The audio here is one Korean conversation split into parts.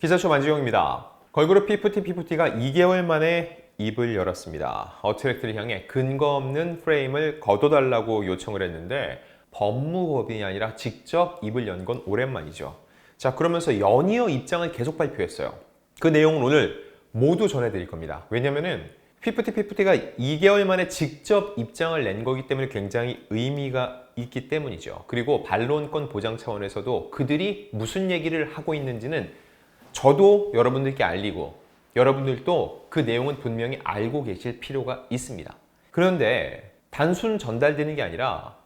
기자쇼 만지용입니다. 걸그룹 피프티가 2개월 만에 입을 열었습니다. 어트랙트를 향해 근거 없는 프레임을 걷어달라고 요청을 했는데 법무법인이 아니라 직접 입을 연 건 오랜만이죠. 자, 그러면서 연이어 입장을 계속 발표했어요. 그 내용은 오늘 모두 전해드릴 겁니다. 왜냐면은 피프티가 2개월 만에 직접 입장을 낸 거기 때문에 굉장히 의미가 있기 때문이죠. 그리고 반론권 보장 차원에서도 그들이 무슨 얘기를 하고 있는지는 저도 여러분들께 알리고 여러분들도 그 내용은 분명히 알고 계실 필요가 있습니다. 그런데 단순 전달되는 게 아니라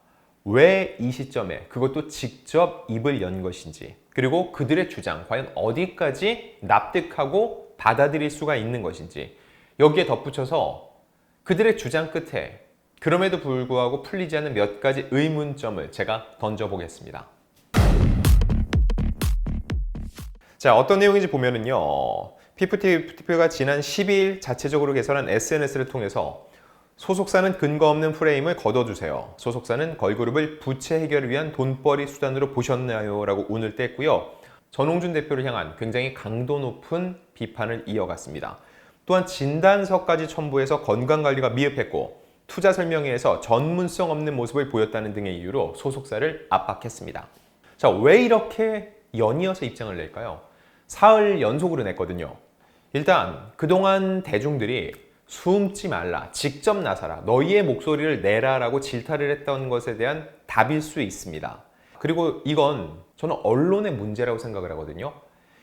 왜 이 시점에 그것도 직접 입을 연 것인지, 그리고 그들의 주장 과연 어디까지 납득하고 받아들일 수가 있는 것인지, 여기에 덧붙여서 그들의 주장 끝에 그럼에도 불구하고 풀리지 않는 몇 가지 의문점을 제가 던져보겠습니다. 자, 어떤 내용인지 보면은요, 피프티가 지난 12일 자체적으로 개설한 SNS를 통해서 소속사는 근거 없는 프레임을 걷어주세요. 소속사는 걸그룹을 부채 해결을 위한 돈벌이 수단으로 보셨나요? 라고 운을 뗐고요. 전홍준 대표를 향한 굉장히 강도 높은 비판을 이어갔습니다. 또한 진단서까지 첨부해서 건강관리가 미흡했고 투자 설명회에서 전문성 없는 모습을 보였다는 등의 이유로 소속사를 압박했습니다. 자, 왜 이렇게 연이어서 입장을 낼까요? 사흘 연속으로 냈거든요. 일단 그동안 대중들이 숨지 말라, 직접 나서라, 너희의 목소리를 내라 라고 질타를 했던 것에 대한 답일 수 있습니다. 그리고 이건 저는 언론의 문제라고 생각을 하거든요.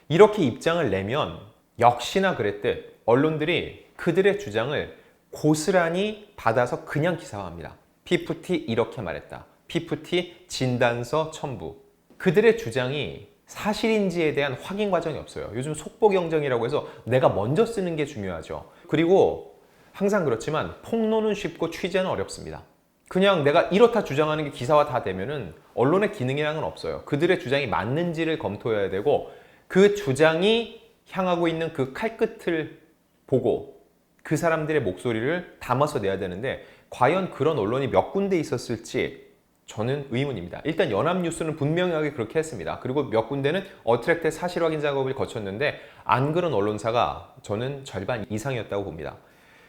이렇게 입장을 내면 역시나 그랬듯 언론들이 그들의 주장을 고스란히 받아서 그냥 기사화합니다. 피프티 이렇게 말했다, 피프티 진단서 첨부. 그들의 주장이 사실인지에 대한 확인 과정이 없어요. 요즘 속보 경쟁이라고 해서 내가 먼저 쓰는 게 중요하죠. 그리고 항상 그렇지만 폭로는 쉽고 취재는 어렵습니다. 그냥 내가 이렇다 주장하는 게 기사화 다 되면은 언론의 기능이랑은 없어요. 그들의 주장이 맞는지를 검토해야 되고 그 주장이 향하고 있는 그 칼끝을 보고 그 사람들의 목소리를 담아서 내야 되는데 과연 그런 언론이 몇 군데 있었을지 저는 의문입니다. 일단 연합뉴스는 분명하게 그렇게 했습니다. 그리고 몇 군데는 어트랙트의 사실 확인 작업을 거쳤는데 안 그런 언론사가 저는 절반 이상이었다고 봅니다.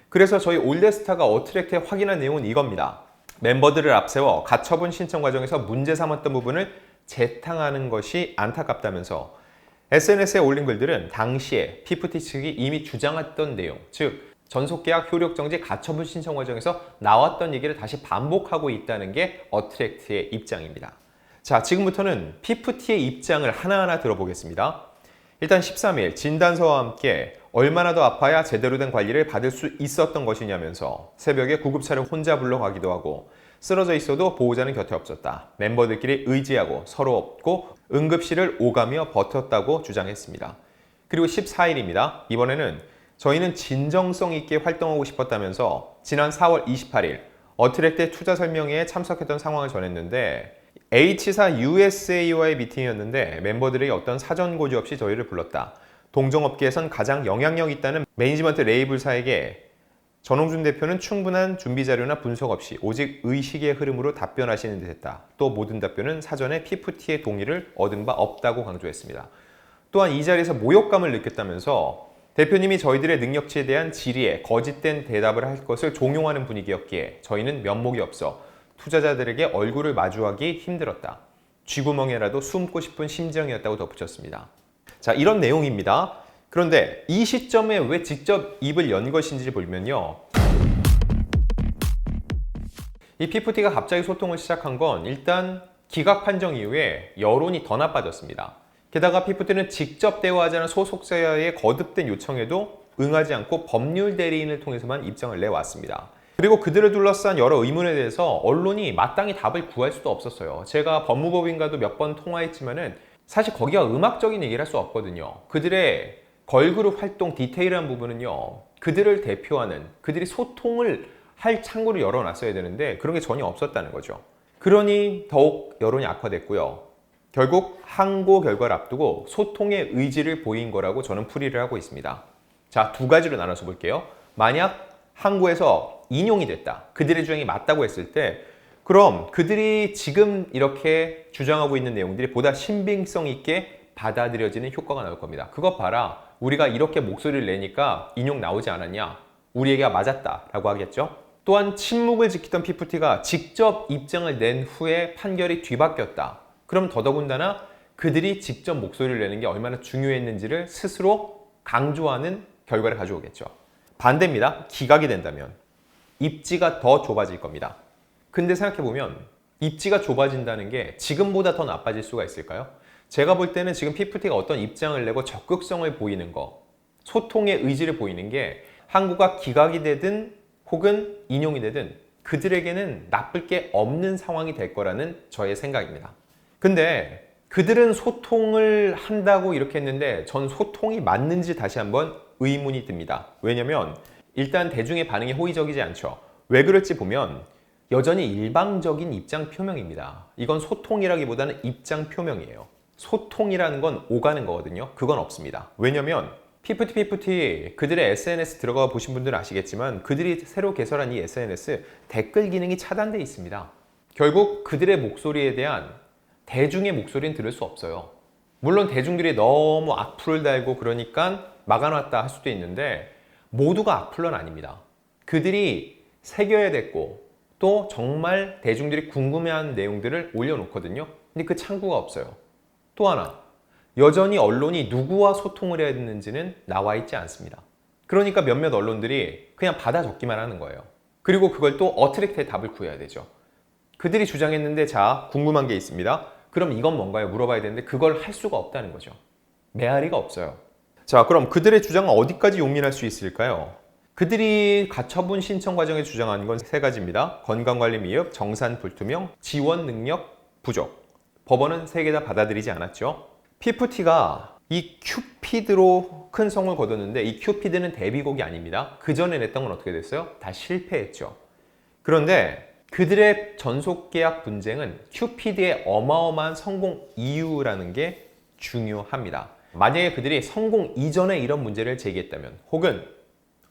그래서 저희 올데스타가 어트랙트에 확인한 내용은 이겁니다. 멤버들을 앞세워 가처분 신청 과정에서 문제 삼았던 부분을 재탕하는 것이 안타깝다면서 SNS에 올린 글들은 당시에 피프티 측이 이미 주장했던 내용, 즉 전속계약 효력정지 가처분 신청 과정에서 나왔던 얘기를 다시 반복하고 있다는 게 어트랙트의 입장입니다. 자, 지금부터는 피프티의 입장을 하나하나 들어보겠습니다. 일단 13일 진단서와 함께 얼마나 더 아파야 제대로 된 관리를 받을 수 있었던 것이냐면서 새벽에 구급차를 혼자 불러가기도 하고 쓰러져 있어도 보호자는 곁에 없었다. 멤버들끼리 의지하고 서로 업고 응급실을 오가며 버텼다고 주장했습니다. 그리고 14일입니다. 이번에는 저희는 진정성 있게 활동하고 싶었다면서 지난 4월 28일 어트랙트 투자 설명회에 참석했던 상황을 전했는데 H사 USA와의 미팅이었는데 멤버들에게 어떤 사전 고지 없이 저희를 불렀다. 동종업계에선 가장 영향력 있다는 매니지먼트 레이블사에게 전홍준 대표는 충분한 준비 자료나 분석 없이 오직 의식의 흐름으로 답변하시는 듯 했다. 또 모든 답변은 사전에 피프티의 동의를 얻은 바 없다고 강조했습니다. 또한 이 자리에서 모욕감을 느꼈다면서 대표님이 저희들의 능력치에 대한 질의에 거짓된 대답을 할 것을 종용하는 분위기였기에 저희는 면목이 없어 투자자들에게 얼굴을 마주하기 힘들었다. 쥐구멍에라도 숨고 싶은 심정이었다고 덧붙였습니다. 자, 이런 내용입니다. 그런데 이 시점에 왜 직접 입을 연 것인지 보면요, 이 피프티가 갑자기 소통을 시작한 건 일단 기각 판정 이후에 여론이 더 나빠졌습니다. 게다가 피프티는 직접 대화하자는 소속사의 거듭된 요청에도 응하지 않고 법률 대리인을 통해서만 입장을 내왔습니다. 그리고 그들을 둘러싼 여러 의문에 대해서 언론이 마땅히 답을 구할 수도 없었어요. 제가 법무법인과도 몇 번 통화했지만은 사실 거기가 음악적인 얘기를 할 수 없거든요. 그들의 걸그룹 활동 디테일한 부분은요, 그들을 대표하는, 그들이 소통을 할 창구를 열어놨어야 되는데 그런 게 전혀 없었다는 거죠. 그러니 더욱 여론이 악화됐고요. 결국 항고 결과를 앞두고 소통의 의지를 보인 거라고 저는 풀이를 하고 있습니다. 자, 두 가지로 나눠서 볼게요. 만약 항고에서 인용이 됐다, 그들의 주장이 맞다고 했을 때 그럼 그들이 지금 이렇게 주장하고 있는 내용들이 보다 신빙성 있게 받아들여지는 효과가 나올 겁니다. 그것 봐라. 우리가 이렇게 목소리를 내니까 인용 나오지 않았냐? 우리 얘기가 맞았다 라고 하겠죠. 또한 침묵을 지키던 PFT가 직접 입장을 낸 후에 판결이 뒤바뀌었다. 그럼 더더군다나 그들이 직접 목소리를 내는 게 얼마나 중요했는지를 스스로 강조하는 결과를 가져오겠죠. 반대입니다. 기각이 된다면 입지가 더 좁아질 겁니다. 근데 생각해보면 입지가 좁아진다는 게 지금보다 더 나빠질 수가 있을까요? 제가 볼 때는 지금 PFT가 어떤 입장을 내고 적극성을 보이는 거, 소통의 의지를 보이는 게 항고가 기각이 되든 혹은 인용이 되든 그들에게는 나쁠 게 없는 상황이 될 거라는 저의 생각입니다. 근데 그들은 소통을 한다고 이렇게 했는데 전 소통이 맞는지 다시 한번 의문이 듭니다. 왜냐면 일단 대중의 반응이 호의적이지 않죠. 왜 그럴지 보면 여전히 일방적인 입장 표명입니다. 이건 소통이라기보다는 입장 표명이에요. 소통이라는 건 오가는 거거든요. 그건 없습니다. 왜냐면 PFT 그들의 SNS 들어가 보신 분들은 아시겠지만 그들이 새로 개설한 이 SNS 댓글 기능이 차단되어 있습니다. 결국 그들의 목소리에 대한 대중의 목소리는 들을 수 없어요. 물론 대중들이 너무 악플을 달고 그러니까 막아놨다 할 수도 있는데 모두가 악플은 아닙니다. 그들이 새겨야 됐고 또 정말 대중들이 궁금해하는 내용들을 올려놓거든요. 근데 그 창구가 없어요. 또 하나, 여전히 언론이 누구와 소통을 해야 되는지는 나와 있지 않습니다. 그러니까 몇몇 언론들이 그냥 받아 적기만 하는 거예요. 그리고 그걸 또 어트랙트의 답을 구해야 되죠. 그들이 주장했는데 자, 궁금한 게 있습니다. 그럼 이건 뭔가요? 물어봐야 되는데 그걸 할 수가 없다는 거죠. 메아리가 없어요. 자, 그럼 그들의 주장은 어디까지 용인할 수 있을까요? 그들이 가처분 신청 과정에 주장한 건 세 가지입니다. 건강관리 미흡, 정산 불투명, 지원 능력 부족. 법원은 세 개 다 받아들이지 않았죠. PFT가 이 큐피드로 큰 성을 거뒀는데 이 큐피드는 데뷔곡이 아닙니다. 그 전에 냈던 건 어떻게 됐어요? 다 실패했죠. 그런데 그들의 전속계약 분쟁은 큐피드의 어마어마한 성공 이유라는 게 중요합니다. 만약에 그들이 성공 이전에 이런 문제를 제기했다면 혹은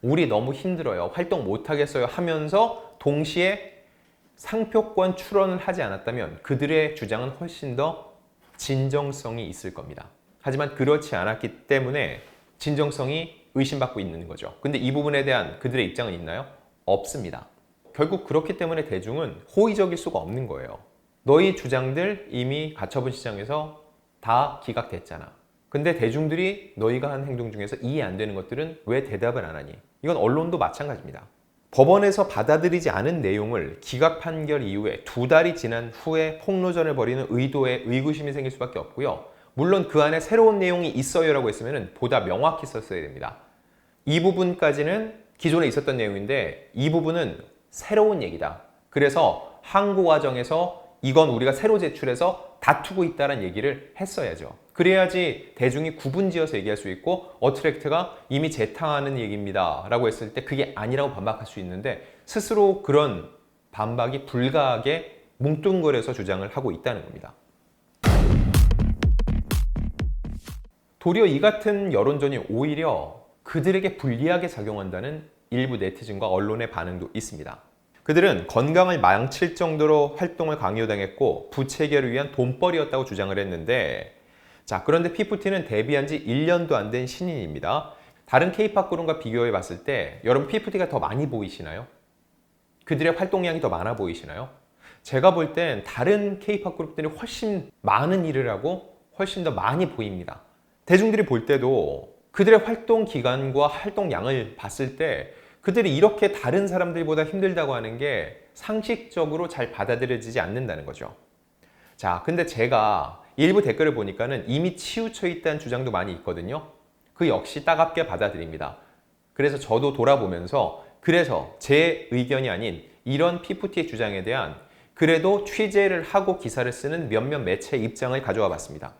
우리 너무 힘들어요, 활동 못하겠어요 하면서 동시에 상표권 출원을 하지 않았다면 그들의 주장은 훨씬 더 진정성이 있을 겁니다. 하지만 그렇지 않았기 때문에 진정성이 의심받고 있는 거죠. 근데 이 부분에 대한 그들의 입장은 있나요? 없습니다. 결국 그렇기 때문에 대중은 호의적일 수가 없는 거예요. 너희 주장들 이미 가처분 시장에서 다 기각됐잖아. 근데 대중들이 너희가 한 행동 중에서 이해 안 되는 것들은 왜 대답을 안 하니? 이건 언론도 마찬가지입니다. 법원에서 받아들이지 않은 내용을 기각 판결 이후에 2달이 지난 후에 폭로전을 벌이는 의도에 의구심이 생길 수밖에 없고요. 물론 그 안에 새로운 내용이 있어요라고 했으면 보다 명확히 썼어야 됩니다. 이 부분까지는 기존에 있었던 내용인데 이 부분은 새로운 얘기다. 그래서 항고 과정에서 이건 우리가 새로 제출해서 다투고 있다는 얘기를 했어야죠. 그래야지 대중이 구분지어서 얘기할 수 있고 어트랙트가 이미 재탕하는 얘기입니다 라고 했을 때 그게 아니라고 반박할 수 있는데 스스로 그런 반박이 불가하게 뭉뚱그려서 주장을 하고 있다는 겁니다. 도리어 이 같은 여론전이 오히려 그들에게 불리하게 작용한다는 일부 네티즌과 언론의 반응도 있습니다. 그들은 건강을 망칠 정도로 활동을 강요당했고 부채결을 위한 돈벌이였다고 주장을 했는데 자, 그런데 PFT는 데뷔한 지 1년도 안 된 신인입니다. 다른 K-POP 그룹과 비교해 봤을 때 여러분 PFT가 더 많이 보이시나요? 그들의 활동량이 더 많아 보이시나요? 제가 볼 땐 다른 K-POP 그룹들이 훨씬 많은 일을 하고 훨씬 더 많이 보입니다. 대중들이 볼 때도 그들의 활동 기간과 활동량을 봤을 때 그들이 이렇게 다른 사람들보다 힘들다고 하는 게 상식적으로 잘 받아들여지지 않는다는 거죠. 자, 근데 제가 일부 댓글을 보니까는 이미 치우쳐 있다는 주장도 많이 있거든요. 그 역시 따갑게 받아들입니다. 그래서 저도 돌아보면서 그래서 제 의견이 아닌 이런 PFT의 주장에 대한 그래도 취재를 하고 기사를 쓰는 몇몇 매체의 입장을 가져와 봤습니다.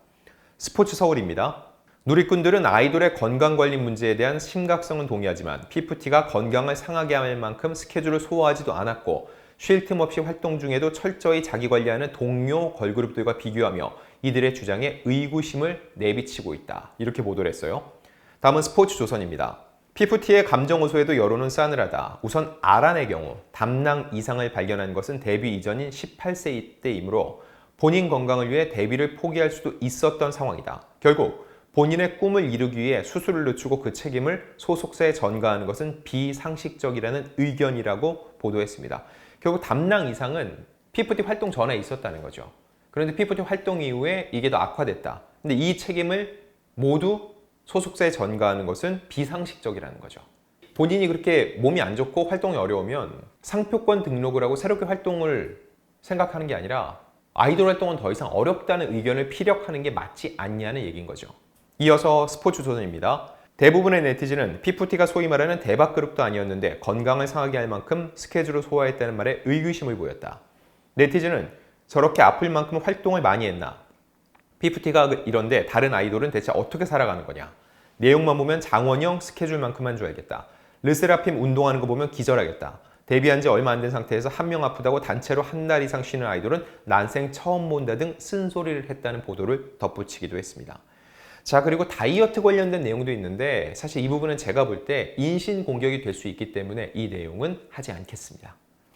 스포츠 서울입니다. 누리꾼들은 아이돌의 건강관리 문제에 대한 심각성은 동의하지만 PFT가 건강을 상하게 할 만큼 스케줄을 소화하지도 않았고 쉴 틈 없이 활동 중에도 철저히 자기 관리하는 동료 걸그룹들과 비교하며 이들의 주장에 의구심을 내비치고 있다. 이렇게 보도를 했어요. 다음은 스포츠조선입니다. PFT의 감정 호소에도 여론은 싸늘하다. 우선 아란의 경우 담낭 이상을 발견한 것은 데뷔 이전인 18세 때이므로 본인 건강을 위해 데뷔를 포기할 수도 있었던 상황이다. 결국 본인의 꿈을 이루기 위해 수술을 늦추고 그 책임을 소속사에 전가하는 것은 비상식적이라는 의견이라고 보도했습니다. 결국 담당 이상은 피프티 활동 전에 있었다는 거죠. 그런데 피프티 활동 이후에 이게 더 악화됐다. 근데 이 책임을 모두 소속사에 전가하는 것은 비상식적이라는 거죠. 본인이 그렇게 몸이 안 좋고 활동이 어려우면 상표권 등록을 하고 새롭게 활동을 생각하는 게 아니라 아이돌 활동은 더 이상 어렵다는 의견을 피력하는 게 맞지 않냐는 얘기인 거죠. 이어서 스포츠조선입니다. 대부분의 네티즌은 피프티가 소위 말하는 대박그룹도 아니었는데 건강을 상하게 할 만큼 스케줄을 소화했다는 말에 의구심을 보였다. 네티즌은 저렇게 아플 만큼 활동을 많이 했나? 피프티가 이런데 다른 아이돌은 대체 어떻게 살아가는 거냐? 내용만 보면 장원영 스케줄만큼만 줘야겠다. 르세라핌 운동하는 거 보면 기절하겠다. 데뷔한 지 얼마 안 된 상태에서 한 명 아프다고 단체로 한 달 이상 쉬는 아이돌은 난생 처음 본다 등 쓴소리를 했다는 보도를 덧붙이기도 했습니다. 자, 그리고 다이어트 관련된 내용도 있는데 사실 이 부분은 제가 볼 때 인신공격이 될 수 있기 때문에 이 내용은 하지 않겠습니다.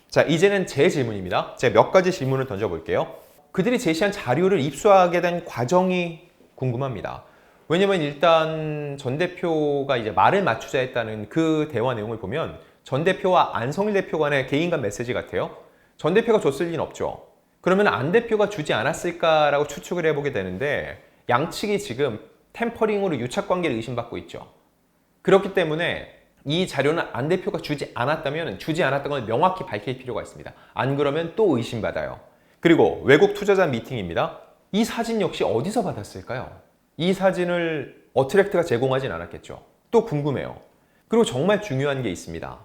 자, 이제는 제 질문입니다. 제가 몇 가지 질문을 던져볼게요. 그들이 제시한 자료를 입수하게 된 과정이 궁금합니다. 왜냐면 일단 전 대표가 이제 말을 맞추자 했다는 그 대화 내용을 보면 전 대표와 안성일 대표 간의 개인 간 메시지 같아요. 전 대표가 줬을 리는 없죠. 그러면 안 대표가 주지 않았을까라고 추측을 해보게 되는데 양측이 지금 템퍼링으로 유착관계를 의심받고 있죠. 그렇기 때문에 이 자료는 안 대표가 주지 않았다면 주지 않았던 걸 명확히 밝힐 필요가 있습니다. 안 그러면 또 의심받아요. 그리고 외국 투자자 미팅입니다. 이 사진 역시 어디서 받았을까요? 이 사진을 어트랙트가 제공하진 않았겠죠. 또 궁금해요. 그리고 정말 중요한 게 있습니다.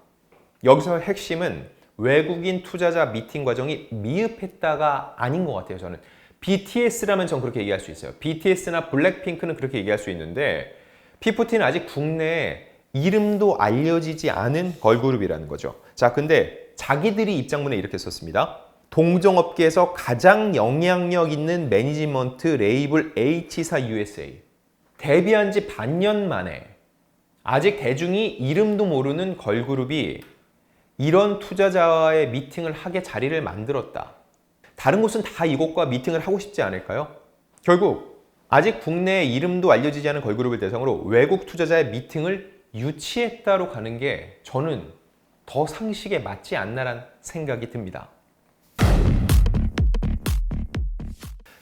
여기서 핵심은 외국인 투자자 미팅 과정이 미흡했다가 아닌 것 같아요. 저는 BTS라면 전 그렇게 얘기할 수 있어요. BTS나 블랙핑크는 그렇게 얘기할 수 있는데 피프티는 아직 국내에 이름도 알려지지 않은 걸그룹이라는 거죠. 자, 근데 자기들이 입장문에 이렇게 썼습니다. 동종업계에서 가장 영향력 있는 매니지먼트 레이블 H사 USA. 데뷔한 지 반년 만에 아직 대중이 이름도 모르는 걸그룹이 이런 투자자와의 미팅을 하게 자리를 만들었다. 다른 곳은 다 이곳과 미팅을 하고 싶지 않을까요? 결국 아직 국내에 이름도 알려지지 않은 걸그룹을 대상으로 외국 투자자의 미팅을 유치했다로 가는 게 저는 더 상식에 맞지 않나라는 생각이 듭니다.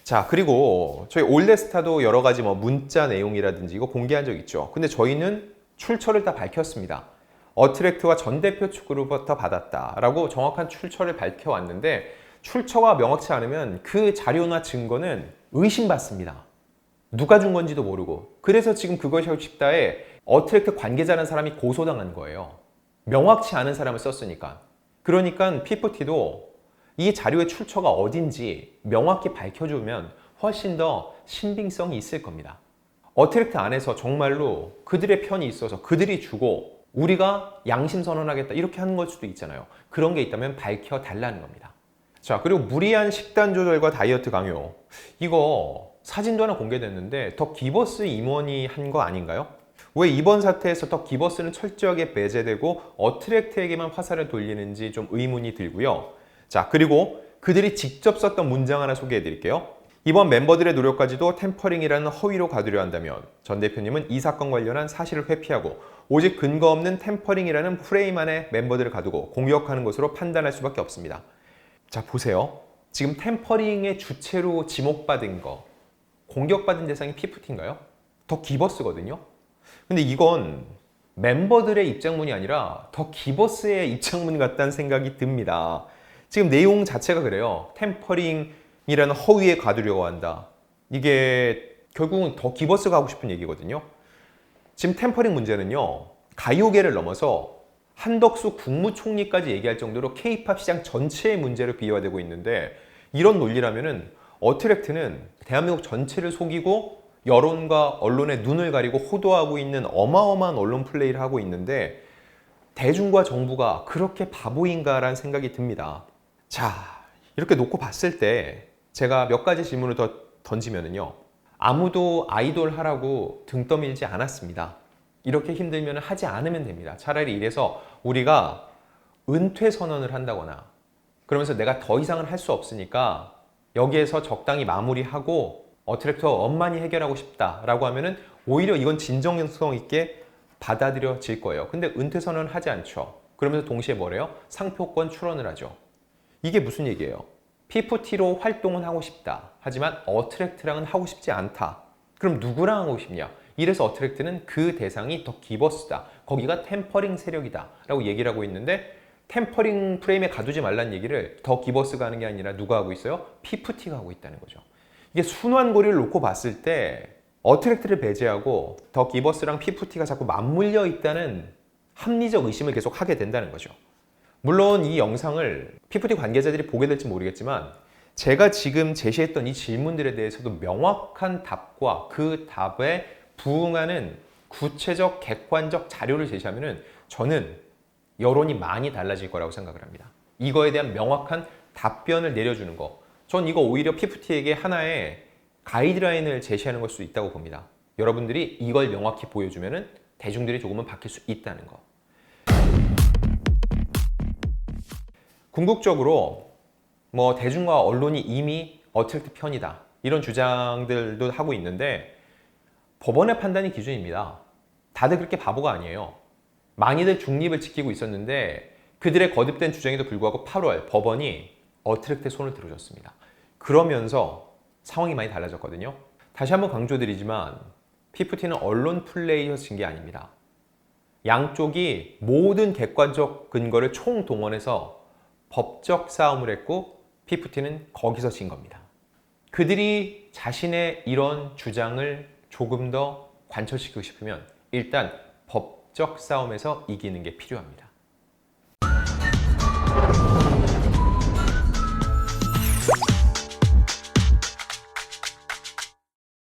자, 그리고 저희 올레스타도 여러 가지 문자 내용이라든지 이거 공개한 적 있죠. 근데 저희는 출처를 다 밝혔습니다. 어트랙트와 전 대표 측으로부터 받았다라고 정확한 출처를 밝혀왔는데 출처가 명확치 않으면 그 자료나 증거는 의심받습니다. 누가 준 건지도 모르고. 그래서 지금 그것이 하고 싶다에 어트랙트 관계자라는 사람이 고소당한 거예요. 명확치 않은 사람을 썼으니까. 그러니까 피프티도 이 자료의 출처가 어딘지 명확히 밝혀주면 훨씬 더 신빙성이 있을 겁니다. 어트랙트 안에서 정말로 그들의 편이 있어서 그들이 주고 우리가 양심 선언하겠다 이렇게 하는 걸 수도 있잖아요. 그런 게 있다면 밝혀달라는 겁니다. 자, 그리고 무리한 식단 조절과 다이어트 강요. 이거 사진도 하나 공개됐는데 더 기버스 임원이 한 거 아닌가요? 왜 이번 사태에서 더 기버스는 철저하게 배제되고 어트랙트에게만 화살을 돌리는지 좀 의문이 들고요. 자, 그리고 그들이 직접 썼던 문장 하나 소개해 드릴게요. 이번 멤버들의 노력까지도 템퍼링이라는 허위로 가두려 한다면 전 대표님은 이 사건 관련한 사실을 회피하고 오직 근거 없는 템퍼링이라는 프레임 안에 멤버들을 가두고 공격하는 것으로 판단할 수밖에 없습니다. 자, 보세요. 지금 템퍼링의 주체로 지목받은 거, 공격받은 대상이 피프티인가요? 더 기버스거든요. 근데 이건 멤버들의 입장문이 아니라 더 기버스의 입장문 같다는 생각이 듭니다. 지금 내용 자체가 그래요. 템퍼링이라는 허위에 가두려고 한다. 이게 결국은 더 기버스가 하고 싶은 얘기거든요. 지금 템퍼링 문제는요. 가요계를 넘어서 한덕수 국무총리까지 얘기할 정도로 K-팝 시장 전체의 문제로 비화되고 있는데 이런 논리라면은 어트랙트는 대한민국 전체를 속이고 여론과 언론의 눈을 가리고 호도하고 있는 어마어마한 언론 플레이를 하고 있는데 대중과 정부가 그렇게 바보인가라는 생각이 듭니다. 자, 이렇게 놓고 봤을 때 제가 몇 가지 질문을 더 던지면은요. 아무도 아이돌 하라고 등 떠밀지 않았습니다. 이렇게 힘들면 하지 않으면 됩니다. 차라리 이래서 우리가 은퇴 선언을 한다거나 그러면서 내가 더 이상은 할 수 없으니까 여기에서 적당히 마무리하고 어트랙터 원만히 해결하고 싶다라고 하면은 오히려 이건 진정성 있게 받아들여질 거예요. 근데 은퇴 선언을 하지 않죠. 그러면서 동시에 뭐래요? 상표권 출원을 하죠. 이게 무슨 얘기예요? P4T로 활동은 하고 싶다. 하지만 어트랙트랑은 하고 싶지 않다. 그럼 누구랑 하고 싶냐? 이래서 어트랙트는 그 대상이 더 기버스다. 거기가 템퍼링 세력이다. 라고 얘기를 하고 있는데 템퍼링 프레임에 가두지 말라는 얘기를 더 기버스가 하는 게 아니라 누가 하고 있어요? P4T가 하고 있다는 거죠. 이게 순환고리를 놓고 봤을 때 어트랙트를 배제하고 더 기버스랑 P4T가 자꾸 맞물려 있다는 합리적 의심을 계속 하게 된다는 거죠. 물론 이 영상을 P4T 관계자들이 보게 될지 모르겠지만 제가 지금 제시했던 이 질문들에 대해서도 명확한 답과 그 답에 부응하는 구체적 객관적 자료를 제시하면 저는 여론이 많이 달라질 거라고 생각을 합니다. 이거에 대한 명확한 답변을 내려주는 거. 전 이거 오히려 P4T에게 하나의 가이드라인을 제시하는 걸 수 있다고 봅니다. 여러분들이 이걸 명확히 보여주면 대중들이 조금은 바뀔 수 있다는 거. 궁극적으로 뭐 대중과 언론이 이미 어트랙트 편이다. 이런 주장들도 하고 있는데 법원의 판단이 기준입니다. 다들 그렇게 바보가 아니에요. 많이들 중립을 지키고 있었는데 그들의 거듭된 주장에도 불구하고 8월 법원이 어트랙트에 손을 들어줬습니다. 그러면서 상황이 많이 달라졌거든요. 다시 한번 강조드리지만 P4T는 언론 플레이에서 진 게 아닙니다. 양쪽이 모든 객관적 근거를 총동원해서 법적 싸움을 했고 P4T는 거기서 진 겁니다. 그들이 자신의 이런 주장을 조금 더 관철시키고 싶으면 일단 법적 싸움에서 이기는 게 필요합니다.